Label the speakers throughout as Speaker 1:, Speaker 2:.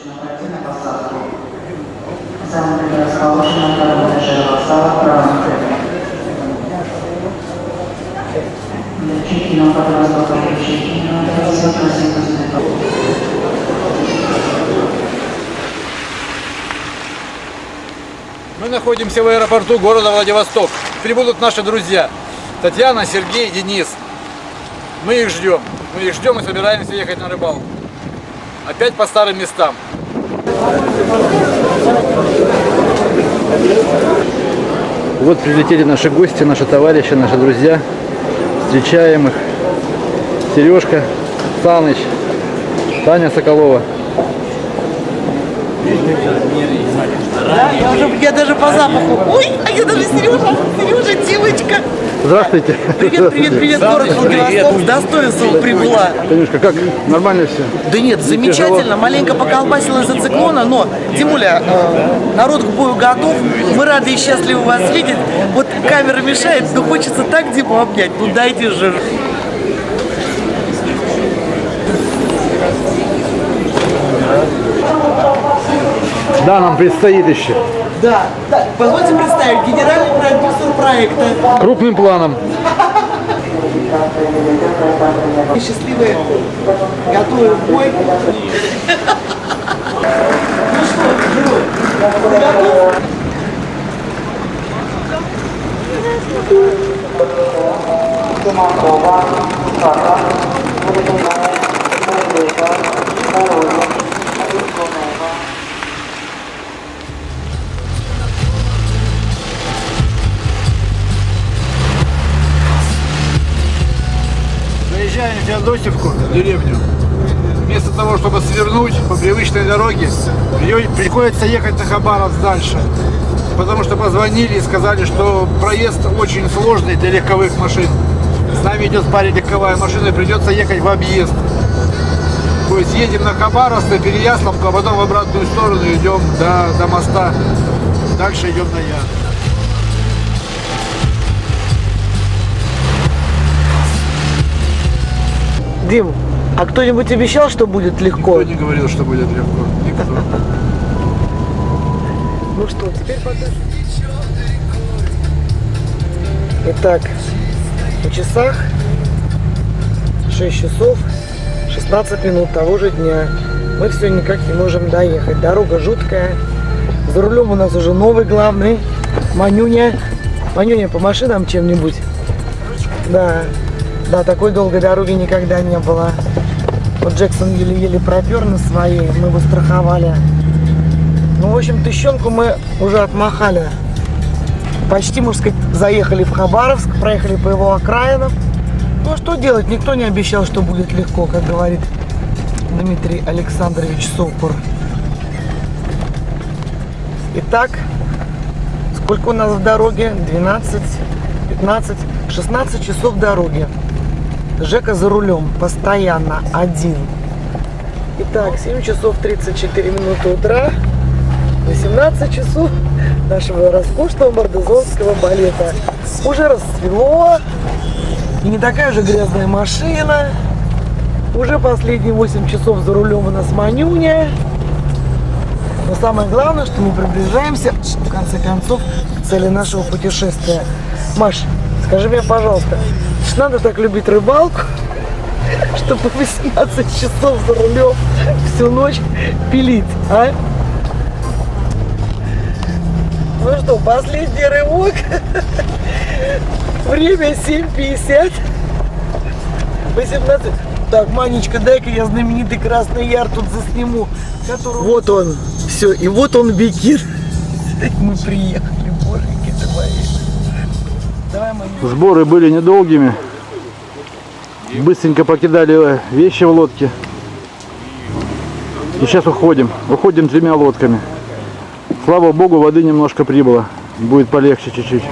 Speaker 1: Пройти на посадку. Замок расположен на втором этаже вокзала в правом крыле. Для чекина под воздухом чекина отразил красивый
Speaker 2: Мы находимся в аэропорту города Владивосток. Прибудут наши друзья Татьяна, Сергей, Денис. Мы их ждем и собираемся ехать на рыбалку. Опять по старым местам.
Speaker 3: Вот прилетели наши гости, наши товарищи, наши друзья. Встречаем их. Сережка, Саныч, Таня Соколова.
Speaker 4: Я даже по запаху. Ой, а я даже Сережа, девочка.
Speaker 3: Здравствуйте.
Speaker 4: Привет, город Владивосток. С достоинством прибыла.
Speaker 3: Танюшка, как? Нормально все?
Speaker 4: Да нет, замечательно. Маленько поколбасила из-за циклона, но, Тимуля, народ к бою готов. Мы рады и счастливы вас видеть. Вот камера мешает, но хочется так Диму обнять. Ну дайте же.
Speaker 3: Да, нам предстоит еще.
Speaker 4: Да. Позвольте представить, генеральный продюсер проекта.
Speaker 3: Крупным планом.
Speaker 4: Счастливые, готовы в бой. Ну что, герой, ты готов?
Speaker 2: Заезжаем в Феодосевку, в деревню. Вместо того, чтобы свернуть по привычной дороге, приходится ехать на Хабаровск дальше. Потому что позвонили и сказали, что проезд очень сложный для легковых машин. С нами идет парень легковая машина, и придется ехать в объезд. То есть едем на Хабаровск, на Переяславку, а потом в обратную сторону идем до моста. Дальше идем на Яр.
Speaker 4: Дим, а кто-нибудь обещал, что будет легко?
Speaker 2: Никто не говорил, что будет легко. Никто.
Speaker 4: Ну что, теперь покажем. Итак, на часах 6 часов 16 минут того же дня. Мы все никак не можем доехать. Дорога жуткая. За рулем у нас уже новый главный. Манюня. Манюня, помаши нам чем-нибудь. Да. Да, такой долгой дороги никогда не было. Вот Джексон еле-еле пропер на своей. Мы его страховали. Ну, в общем, тыщенку мы уже отмахали. Почти, можно сказать, заехали в Хабаровск, проехали по его окраинам. Ну, а что делать? Никто не обещал, что будет легко, как говорит Дмитрий Александрович Сокур. Итак, сколько у нас в дороге? 12, 15, 16 часов дороги. Жека за рулем, постоянно, один. Итак, 7 часов 34 минуты утра. 18 часов нашего роскошного мордозонского балета. Уже расцвело. И не такая же грязная машина. Уже последние 8 часов за рулем у нас Манюня. Но самое главное, что мы приближаемся, в конце концов, к цели нашего путешествия. Маш, скажи мне, пожалуйста, надо так любить рыбалку, чтобы 18 часов за рулем всю ночь пилить, а? Ну что, последний рывок. Время 7:50. 18. Так, Манечка, дай-ка я знаменитый Красный Яр тут засниму. Вот он. Все, и вот он бикин. Мы приехали, боженьки твои. Давай, Манечка.
Speaker 3: Сборы были недолгими. Быстренько покидали вещи в лодке. И сейчас уходим. Уходим 3 лодками. Слава богу, воды немножко прибыло. Будет полегче чуть-чуть.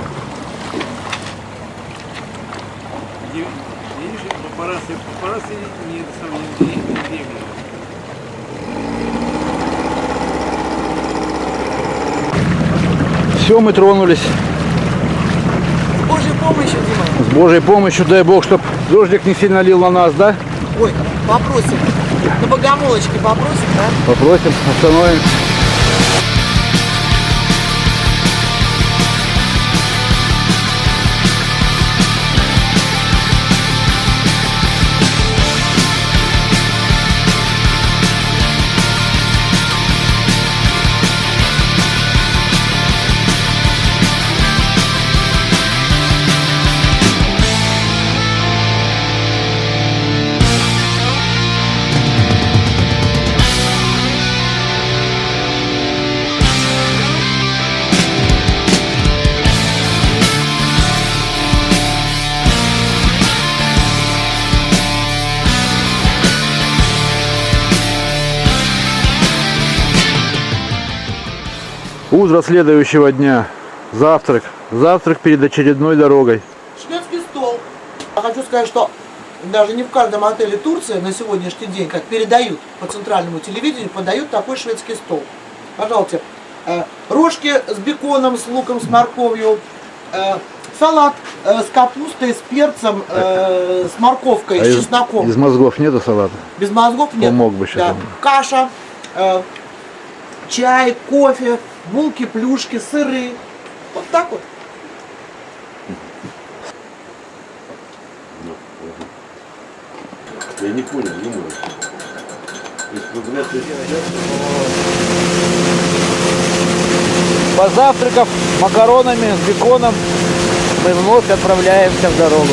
Speaker 3: Все, мы тронулись.
Speaker 4: С Божьей помощью, Дима.
Speaker 3: С Божьей помощью, дай Бог, чтобы дождик не сильно лил на нас, да?
Speaker 4: Ой, Попросим. На богомолочке попросим, да?
Speaker 3: Попросим, остановим. Утро следующего дня. Завтрак. Завтрак перед очередной дорогой.
Speaker 4: Шведский стол. Я хочу сказать, что даже не в каждом отеле Турции на сегодняшний день, как передают по центральному телевидению, подают такой шведский стол. Пожалуйста, рожки с беконом, с луком, с морковью, салат с капустой, с перцем, с морковкой, с чесноком.
Speaker 3: Из мозгов нету салата?
Speaker 4: Без мозгов нет.
Speaker 3: Помог бы сейчас.
Speaker 4: Да. Каша, чай, кофе, булки, плюшки, сыры. Вот так вот.
Speaker 5: Я не понял, не могу.
Speaker 3: Позавтракав макаронами с беконом, мы вновь отправляемся в дорогу.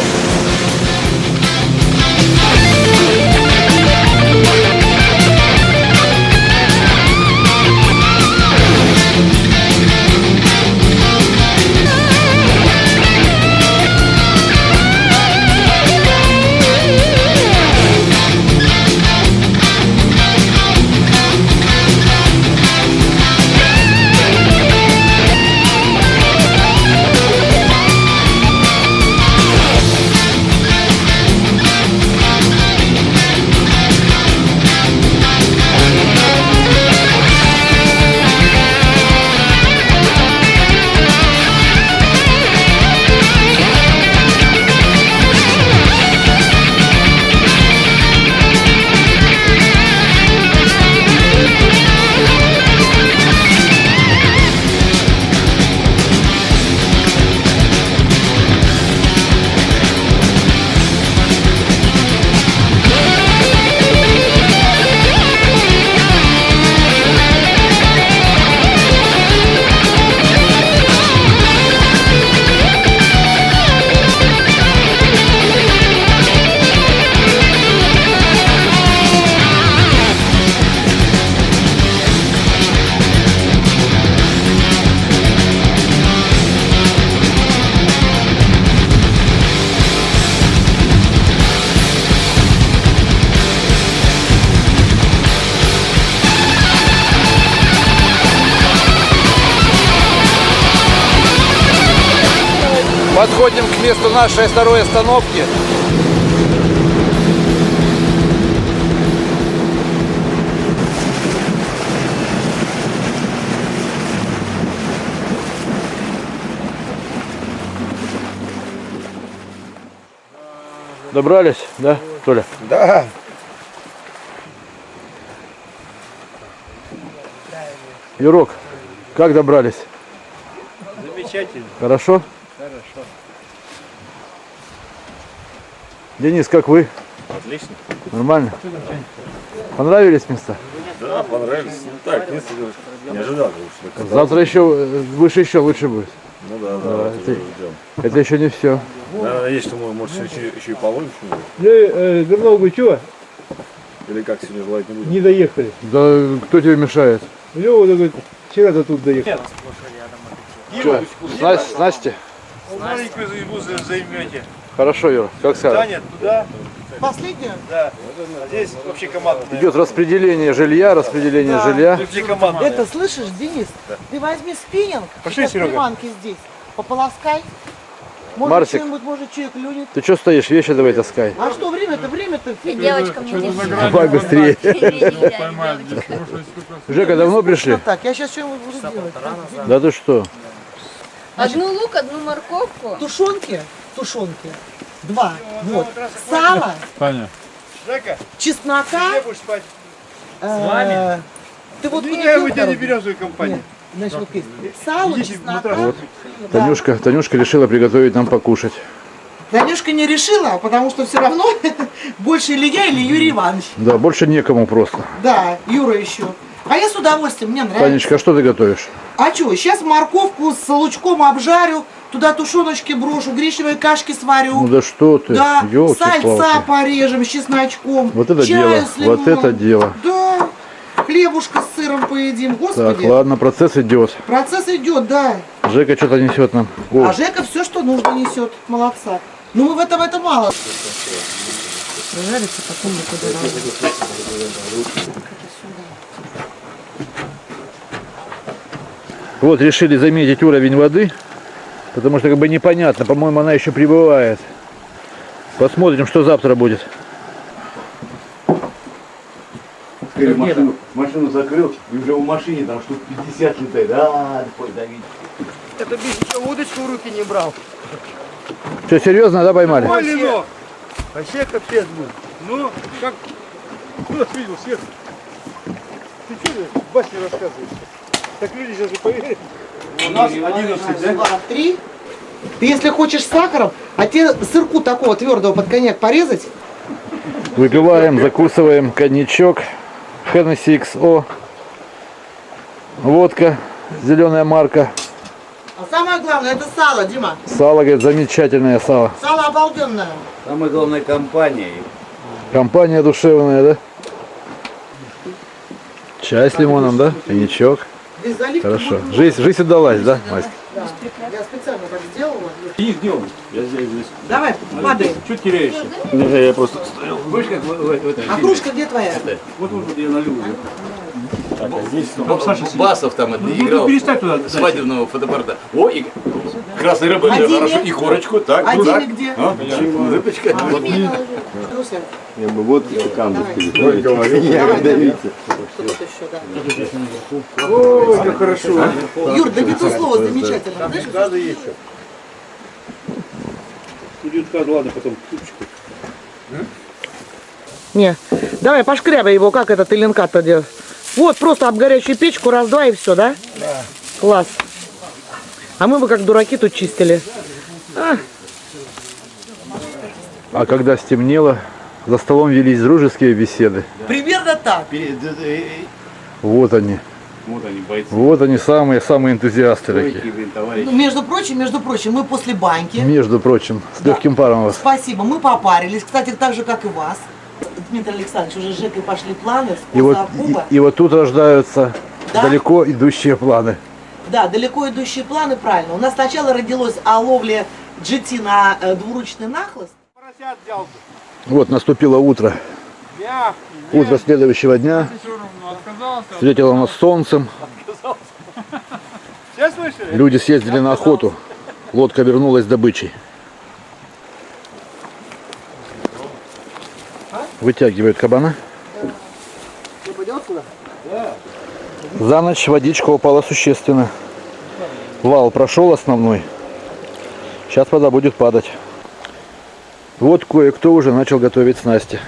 Speaker 2: Подходим к месту нашей второй остановки.
Speaker 3: Добрались, да, Толя?
Speaker 2: Да.
Speaker 3: Юрок, как добрались?
Speaker 6: Замечательно.
Speaker 3: Хорошо?
Speaker 6: Хорошо.
Speaker 3: Денис, как вы?
Speaker 5: Отлично.
Speaker 3: Нормально? Понравились места?
Speaker 5: Да, понравились. Ну так, не ожидал, что
Speaker 3: Завтра еще выше, еще лучше будет.
Speaker 5: Ну да,
Speaker 3: Да,
Speaker 5: вот
Speaker 3: это-
Speaker 5: уже ждем.
Speaker 3: Это еще не все.
Speaker 5: Да, надеюсь, что мы, может, еще и половим что-нибудь.
Speaker 6: Вернул бы чего?
Speaker 5: Или как сегодня желать не будем.
Speaker 6: Не доехали.
Speaker 3: Да кто тебе мешает?
Speaker 6: Лёва говорит, вчера-то тут доехал.
Speaker 3: Че, Настя?
Speaker 6: Маленькую избу займете.
Speaker 3: Хорошо, Юра, как сказать.
Speaker 6: Таня, туда,
Speaker 4: Последнюю?
Speaker 6: да. А здесь вообще команда.
Speaker 3: Идет распределение жилья, жилья.
Speaker 6: Вообще команда.
Speaker 4: Это слышишь, Денис? Ты возьми спиннинг,
Speaker 6: Пошли,
Speaker 4: сейчас
Speaker 6: Серега.
Speaker 4: приманки здесь, пополоскай. Может,
Speaker 3: Марсик.
Speaker 4: что-нибудь, может, человек клюнет.
Speaker 3: Ты что стоишь? Вещи давай таскай.
Speaker 4: А что, время-то?
Speaker 7: Девочка мне держит.
Speaker 3: Давай быстрее. Жека, давно пришли?
Speaker 4: Вот так, я сейчас что-нибудь буду делать.
Speaker 3: Да ты что?
Speaker 7: Одну лук, одну морковку.
Speaker 4: Тушенки, 2. Вот. Сало,
Speaker 6: Жека,
Speaker 4: чеснока.
Speaker 6: где будешь спать?
Speaker 4: Ты вот
Speaker 6: Не,
Speaker 4: куда
Speaker 6: мы тебя не
Speaker 4: дорогу?
Speaker 6: берем в свою компанию.
Speaker 4: Значит, вот есть сало,
Speaker 6: Идите в
Speaker 4: чеснока.
Speaker 6: матрас.
Speaker 4: Да.
Speaker 3: Танюшка решила приготовить нам покушать.
Speaker 4: Танюшка не решила, потому что все равно больше или я, или Юрий Иванович.
Speaker 3: Да, больше некому просто.
Speaker 4: Да, Юра еще. А я с удовольствием, мне нравится.
Speaker 3: Танечка, а что ты готовишь?
Speaker 4: А что, сейчас морковку с лучком обжарю, туда тушеночки брошу, гречневой кашки сварю.
Speaker 3: Ну да что ты,
Speaker 4: Да, сальца
Speaker 3: ёлки-палки.
Speaker 4: порежем с чесночком.
Speaker 3: Вот это
Speaker 4: чаю
Speaker 3: дело,
Speaker 4: с лимоном.
Speaker 3: вот это дело.
Speaker 4: Да, хлебушка с сыром поедим.
Speaker 3: Так,
Speaker 4: Господи,
Speaker 3: ладно, процесс идет.
Speaker 4: процесс идет, да.
Speaker 3: Жека что-то несет нам. О,
Speaker 4: А Жека все, что нужно, несет. Молодца. Ну мы в этом это мало. Жарится, потом мы туда
Speaker 3: вот решили заметить уровень воды, потому что как бы непонятно, по-моему, она еще прибывает. Посмотрим, что завтра будет.
Speaker 5: Машину закрыл, и уже в машине там штук 50 летает. Давид.
Speaker 6: Это без ничего удочку в руки не брал.
Speaker 3: Что, серьезно, да, поймали?
Speaker 6: Ой, Ленок. Вообще капец был. Ну, как... Кто нас видел, Свет? Ты что басни рассказываешь? Так люди сейчас же поверят. У нас 11, да?
Speaker 4: 2, 3. Ты если хочешь с сахаром, а тебе сырку такого твердого под коньяк порезать,
Speaker 3: Выпиваем, закусываем коньячок, Hennessy XO, водка, зеленая марка,
Speaker 4: а самое главное это сало, Дима.
Speaker 3: сало, говорит, замечательное сало.
Speaker 4: Сало обалденное.
Speaker 5: Самая главная компания.
Speaker 3: Компания душевная, да? Чай с лимоном, да? Коньячок.
Speaker 4: Здесь заливки
Speaker 3: Хорошо.
Speaker 4: много.
Speaker 3: Жизнь удалась, да, Маська?
Speaker 4: Да. Я специально так сделала.
Speaker 5: Их днем. Я здесь.
Speaker 4: Давай, падай.
Speaker 5: Чуть теряешься. Я просто стоял. Будешь как в этом
Speaker 4: А кружка где твоя?
Speaker 5: Вот я налил уже. Так, а здесь
Speaker 8: Басов там это играл
Speaker 6: переставь туда.
Speaker 8: свадебного фотоаппарата. О, и красной рыбы,
Speaker 4: А Диме?
Speaker 8: хорошо, и корочку, так,
Speaker 4: А
Speaker 8: ну так.
Speaker 4: Диме где?
Speaker 8: А? Рыбочка.
Speaker 4: Руся,
Speaker 5: я бы вот камбус
Speaker 4: давай.
Speaker 5: переставить.
Speaker 4: Что тут еще, да.
Speaker 6: Ой, как хорошо.
Speaker 4: Юр, да не то слово замечательно. Знаешь,
Speaker 6: Надо еще. Ладно, потом купочку.
Speaker 4: Не, давай пошкрябай его, как этот эленкат-то делать. Вот, просто об горячую печку, раз-два и все, да? Да. Класс. А мы бы как дураки тут чистили.
Speaker 3: А когда стемнело, за столом велись дружеские беседы.
Speaker 4: Примерно так.
Speaker 3: Вот они.
Speaker 5: Вот они, бойцы.
Speaker 3: Вот они самые энтузиасты такие.
Speaker 5: Блин, товарищи.
Speaker 4: Ну, между прочим, мы после баньки.
Speaker 3: Между прочим, с легким паром у вас.
Speaker 4: Спасибо, мы попарились. Кстати, так же, как и вас. Дмитрий Александрович, уже с Жекой пошли планы с
Speaker 3: И вот,
Speaker 4: Куба.
Speaker 3: и вот тут рождаются
Speaker 4: Да?
Speaker 3: далеко идущие планы.
Speaker 4: Да, далеко идущие планы, правильно. У нас сначала родилось о ловле GT на двуручный нахлыст.
Speaker 6: Поросят взял бы.
Speaker 3: Вот наступило утро.
Speaker 6: Мягкий.
Speaker 3: Утро следующего дня. Встретило нас солнцем.
Speaker 6: Все слышали?
Speaker 3: Люди съездили на охоту. Лодка вернулась с добычей. Вытягивают кабана. За ночь водичка упала существенно. Вал прошел основной. Сейчас вода будет падать. Вот кое-кто уже начал готовить снасти.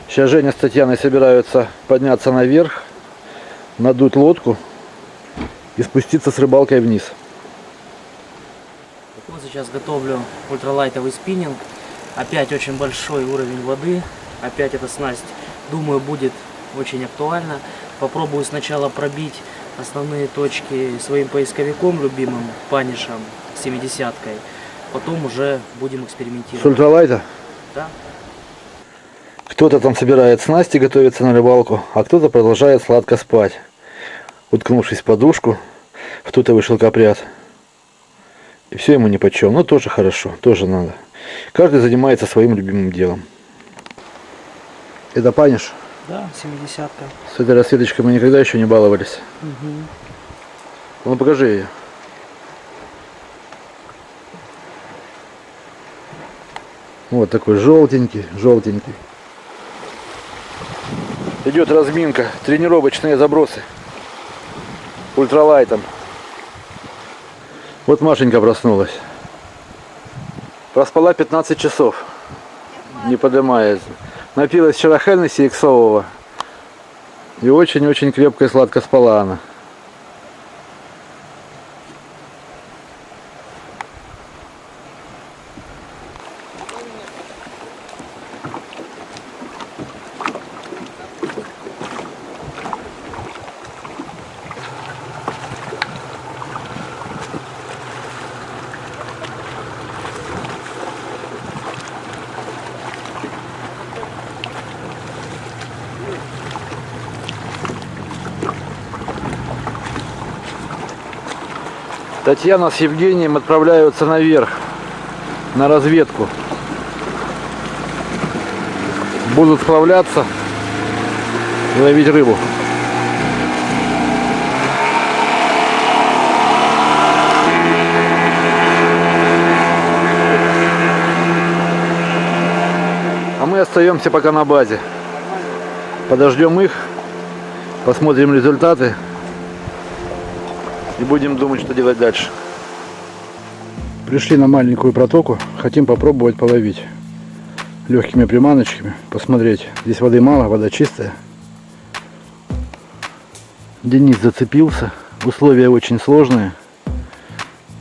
Speaker 3: Сейчас Женя с Татьяной собираются подняться наверх, надуть лодку и спуститься с рыбалкой вниз.
Speaker 9: Вот сейчас готовлю ультралайтовый спиннинг. Опять очень большой уровень воды. Опять эта снасть, думаю, будет очень актуальна. Попробую сначала пробить основные точки своим поисковиком любимым, панишем, 70-кой. Потом уже будем экспериментировать.
Speaker 3: С ультралайта?
Speaker 9: Да.
Speaker 3: Кто-то там собирает снасти, готовится на рыбалку, а кто-то продолжает сладко спать, уткнувшись в подушку в тутовый шелкопряд. И все ему нипочем. Но тоже хорошо, тоже надо. Каждый занимается своим любимым делом. Это паниш?
Speaker 9: Да, 70-ка.
Speaker 3: С этой расцветочкой мы никогда еще не баловались. Ну покажи ее. Вот такой желтенький, желтенький. Идет разминка, тренировочные забросы ультралайтом. Вот Машенька проснулась. Проспала 15 часов. не поднимается. Напилась вчера Хеннесси иксового. И очень-очень крепко и сладко спала она. Татьяна с Евгением отправляются наверх, на разведку. Будут сплавляться и ловить рыбу. А мы остаемся пока на базе. Подождем их, посмотрим результаты. И будем думать, что делать дальше. Пришли на маленькую протоку. Хотим попробовать половить легкими приманочками. Посмотреть. Здесь воды мало, вода чистая. Денис зацепился. Условия очень сложные.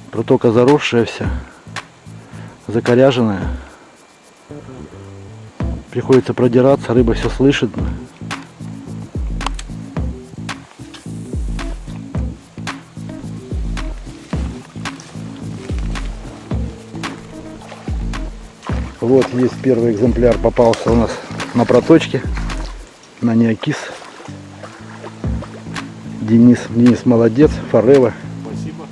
Speaker 3: Протока заросшая вся. Закоряженная. Приходится продираться. Рыба все слышит. Вот есть первый экземпляр, попался у нас на проточке, на неокис. Денис молодец, форелла.
Speaker 6: Спасибо.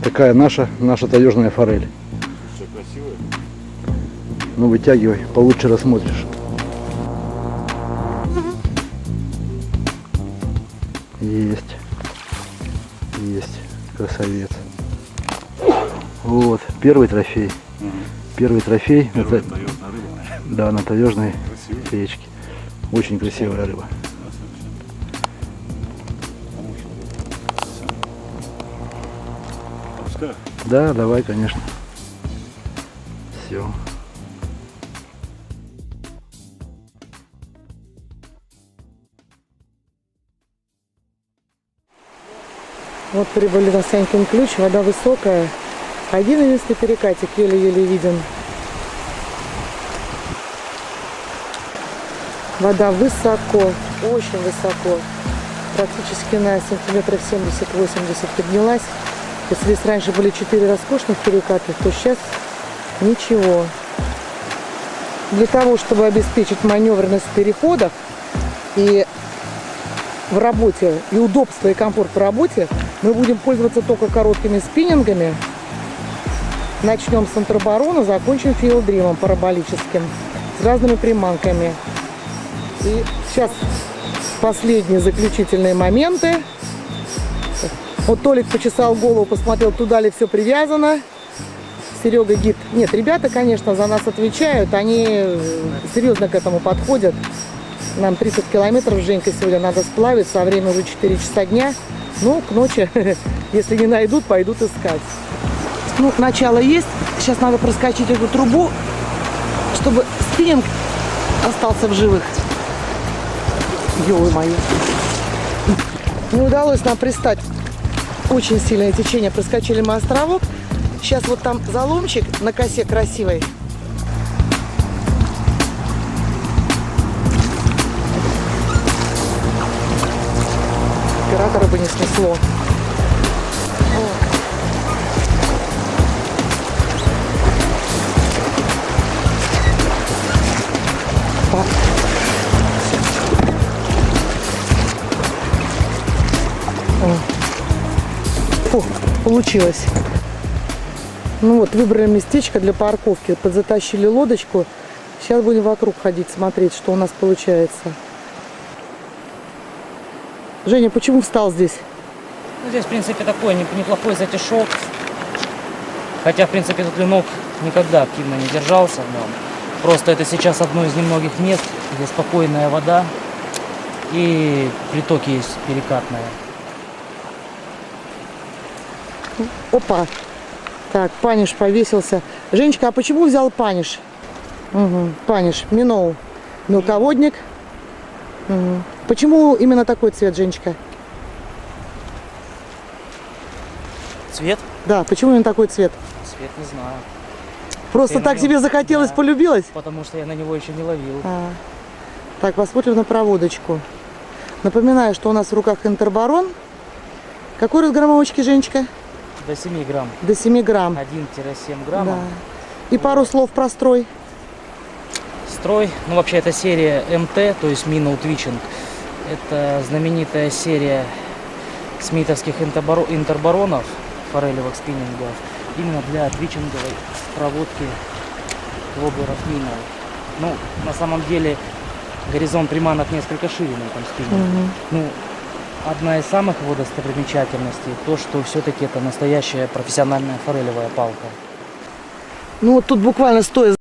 Speaker 3: Такая наша таежная форель.
Speaker 6: Все красивое.
Speaker 3: Ну вытягивай, получше рассмотришь. Есть. Красавец. Вот, первый трофей. Первый трофей.
Speaker 6: Первая
Speaker 3: Это,
Speaker 6: таежная рыба.
Speaker 3: да, на таежной
Speaker 6: Красивая.
Speaker 3: речке. Очень красивая рыба.
Speaker 6: Пускай.
Speaker 3: Да, давай, конечно. Все.
Speaker 4: Вот прибыли на Санькин ключ, вода высокая. Один единственный перекатик еле-еле виден. Вода высоко, очень высоко. Практически на сантиметров 70-80 поднялась. Если здесь раньше были 4 роскошных переката, то сейчас ничего. Для того, чтобы обеспечить маневренность в переходах и в работе, и удобство, и комфорт в работе, мы будем пользоваться только короткими спиннингами. Начнем с интербарона, закончим филдримом параболическим, с разными приманками. И сейчас последние заключительные моменты. Вот Толик почесал голову, посмотрел, туда ли все привязано. Серега гид. Нет, ребята, конечно, за нас отвечают, они серьезно к этому подходят. Нам 30 километров с Женькой сегодня надо сплавиться, а время уже 4 часа дня. Ну, к ночи, если не найдут, пойдут искать. Ну, начало есть. Сейчас надо проскочить эту трубу, чтобы спиннинг остался в живых. Ё-моё. Не удалось нам пристать. Очень сильное течение. Проскочили мы островок. Сейчас вот там заломчик на косе красивый. Оператора бы не снесло. Так. Фу, получилось. Ну вот, выбрали местечко для парковки, подзатащили лодочку. Сейчас будем вокруг ходить, смотреть, что у нас получается. Женя, почему встал здесь?
Speaker 9: Ну, здесь, в принципе, такой неплохой затишок. Хотя, в принципе, тут клинок никогда активно не держался. Но просто это сейчас одно из немногих мест, где спокойная вода и притоки есть перекатные.
Speaker 4: Опа! Так, паниш повесился. Женечка, а почему взял паниш? Угу, паниш, миноу. Мелководник. Угу. Почему именно такой цвет, Женечка?
Speaker 9: Цвет?
Speaker 4: Да, почему именно такой цвет?
Speaker 9: Цвет не знаю.
Speaker 4: Просто
Speaker 9: Я
Speaker 4: так
Speaker 9: на
Speaker 4: тебе
Speaker 9: нем-
Speaker 4: захотелось,
Speaker 9: да.
Speaker 4: полюбилось?
Speaker 9: Потому что я на него еще не ловил.
Speaker 4: Так, посмотрим на проводочку. Напоминаю, что у нас в руках Интербарон. Какой разграммовочки, Женечка?
Speaker 9: До 7 грамм.
Speaker 4: До 7 грамм.
Speaker 9: 1-7 граммов.
Speaker 4: Да. И пару слов про строй.
Speaker 9: Строй, ну вообще это серия МТ, то есть Minnow Twitching. Это знаменитая серия смитовских интербаронов, форелевых спиннингов, именно для твичинговой проводки воблеров Minnow. Ну, на самом деле, горизонт приманок несколько шире на этом спиннинге. Ну, одна из самых его достопримечательностей, то, что все-таки это настоящая профессиональная форелевая палка.
Speaker 4: Ну вот тут буквально стоя